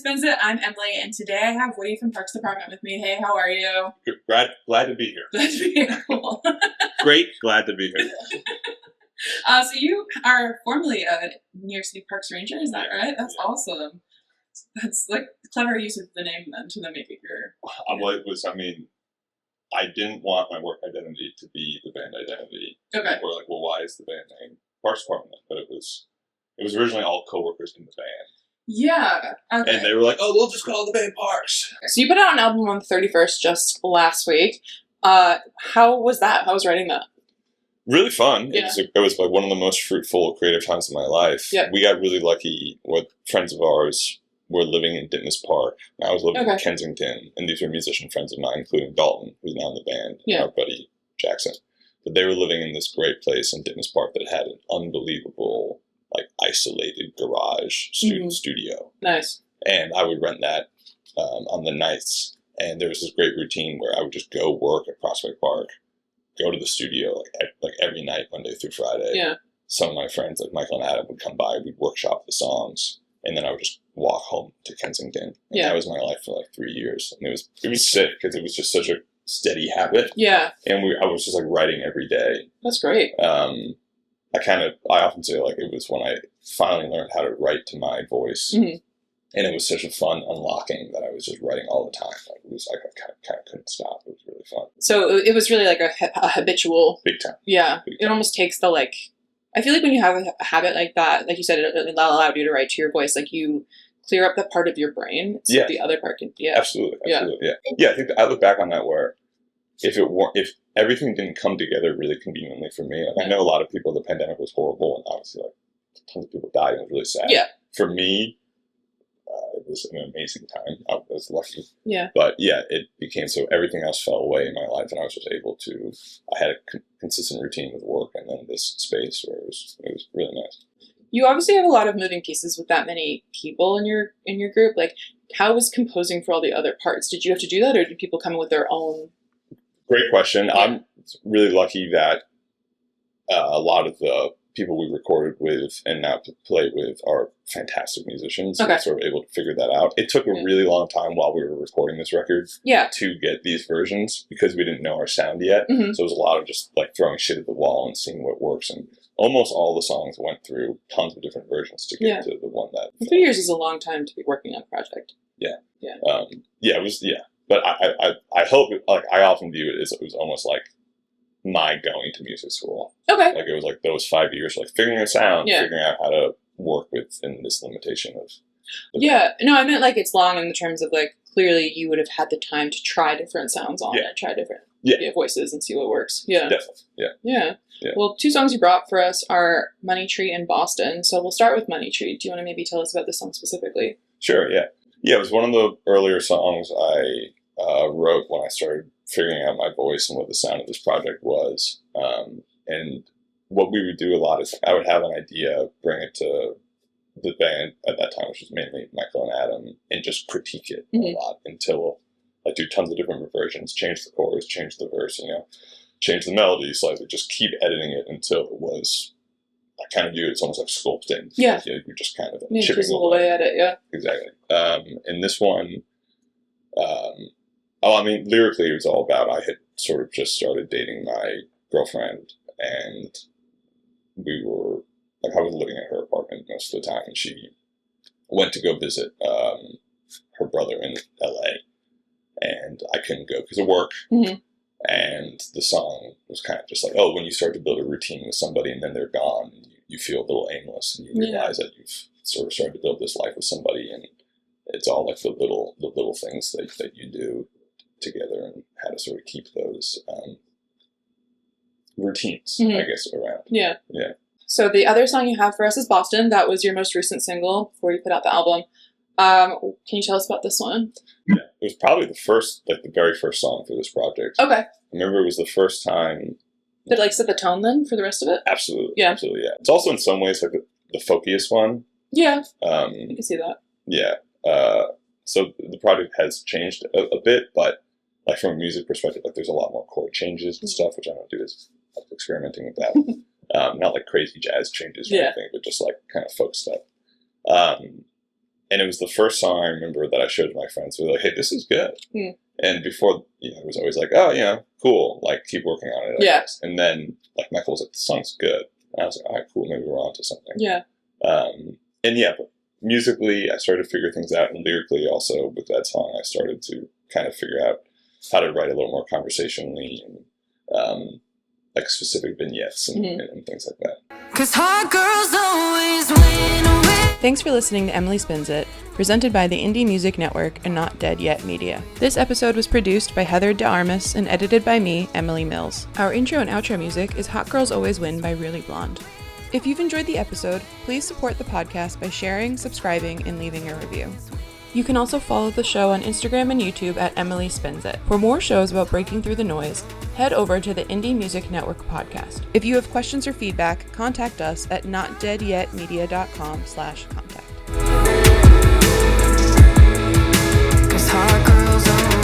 Vincent. I'm Emily, and today I have Woody from Parks Department with me. Hey, how are you? Good. Glad to be here. Glad to be here. Cool. Great. Glad to be here. So you are formerly a New York City Parks Ranger, is that right? That's awesome. That's like clever use of the name then to then make it your. Well, it was. I mean, I didn't want my work identity to be the band identity. Okay. People were like, well, why is the band name Parks Department? But it was originally all coworkers in the band. Yeah. Okay. And they were like, oh, we'll just call the band Parks. So you put out an album on the 31st just last week. How was that? How was writing that? Really fun. Yeah. It was like one of the most fruitful creative times of my life. Yep. We got really lucky with friends of ours were living in Ditmas Park. I was living in Kensington, and these were musician friends of mine, including Dalton, who's now in the band, and our buddy Jackson. But they were living in this great place in Ditmas Park that had an unbelievable, like, isolated garage studio. Nice. And I would rent that on the nights, and there was this great routine where I would just go work at Prospect Park, go to the studio like every night, Monday through Friday. Yeah. Some of my friends, like Michael and Adam, would come by. We'd workshop the songs, and then I would just walk home to Kensington. And that was my life for like 3 years. And it was sick because it was just such a steady habit. Yeah. And I was just like writing every day. That's great. I often say like it was when I finally learned how to write to my voice. Mm-hmm. And it was such a fun unlocking that I was just writing all the time. Like it was like I kind of couldn't stop. It was really fun. So it was really like a habitual. Big time. Yeah. Big time. It almost takes the like. I feel like when you have a habit like that, like you said, it allowed you to write to your voice. Like you clear up the part of your brain, so the other part can. Yeah. Absolutely. Yeah. I think I look back on that where if everything didn't come together really conveniently for me, like I know a lot of people. The pandemic was horrible, and obviously like tons of people died, and it was really sad. Yeah. For me. It was an amazing time. I was lucky. Yeah. But yeah, it became so everything else fell away in my life, and I was just able to. I had a consistent routine with work, and then this space where it was really nice. You obviously have a lot of moving pieces with that many people in your group. Like, how was composing for all the other parts? Did you have to do that, or did people come in with their own? Great question. Yeah. I'm really lucky that a lot of the people we recorded with and now play with are fantastic musicians. Okay. So we're able to figure that out. It took a really long time while we were recording this record to get these versions because we didn't know our sound yet. Mm-hmm. So it was a lot of just like throwing shit at the wall and seeing what works. And almost all the songs went through tons of different versions to get to the one that... 3 years is a long time to be working on a project. Yeah. Yeah. It was, But I hope, like, I often view it as it was almost like my going to music school. Okay. Like it was like those 5 years, like figuring out sound, figuring out how to work within this limitation of. No, I meant like it's long in the terms of like clearly you would have had the time to try different sounds on it, try different voices and see what works. Yeah. Definitely. Yeah. Well, 2 songs you brought for us are Money Tree and Boston. So we'll start with Money Tree. Do you want to maybe tell us about this song specifically? Sure. Yeah. Yeah. It was one of the earlier songs I wrote when I started figuring out my voice and what the sound of this project was. And what we would do a lot is I would have an idea, bring it to the band at that time, which was mainly Michael and Adam, and just critique it a lot until I do tons of different versions, change the chorus, change the verse, change the melody slightly, just keep editing it until it was, I kind of view it as almost like sculpting. Yeah. Like, you're just kind of chipping away at it, yeah. Exactly. And this one, lyrically, it was all about I had sort of just started dating my girlfriend, and we were, like, I was living at her apartment most of the time, and she went to go visit her brother in LA, and I couldn't go because of work. Mm-hmm. And the song was kind of just like, oh, when you start to build a routine with somebody and then they're gone, you feel a little aimless, and you realize that you've sort of started to build this life with somebody, and it's all like the little things that you do together and how to sort of keep those routines, I guess, around. Yeah. Yeah. So the other song you have for us is Boston. That was your most recent single before you put out the album. Can you tell us about this one? Yeah. It was probably the very first song for this project. Okay. I remember it was the first time. Did it set the tone then for the rest of it? Absolutely. Yeah. Absolutely, yeah. It's also in some ways like the folkiest one. Yeah. You can see that. Yeah. So the project has changed a bit, but like from a music perspective, like there's a lot more chord changes and stuff, which I don't do is experimenting with that. Not like crazy jazz changes or anything, but just like kind of folk stuff. And it was the first song I remember that I showed to my friends. We were like, hey, this is good. Hmm. And before, it was always like, oh, cool. Like, keep working on it. I Yeah. guess. And then, like, Michael was like, the song's good. And I was like, all right, cool. Maybe we're on to something. Yeah. And yeah, but musically, I started to figure things out. And lyrically, also, with that song, I started to kind of figure out how to write a little more conversationally and, like, specific vignettes and things like that. 'Cause hot girls always win. Thanks for listening to Emily Spins It, presented by the Indie Music Network and Not Dead Yet Media. This episode was produced by Heather de Armas and edited by me, Emily Mills. Our intro and outro music is Hot Girls Always Win by Really Blonde. If you've enjoyed the episode, please support the podcast by sharing, subscribing, and leaving a review. You can also follow the show on Instagram and YouTube at Emily Spins It. For more shows about breaking through the noise, head over to the Indie Music Network podcast. If you have questions or feedback, contact us at notdeadyetmedia.com/contact. 'Cause hot girls always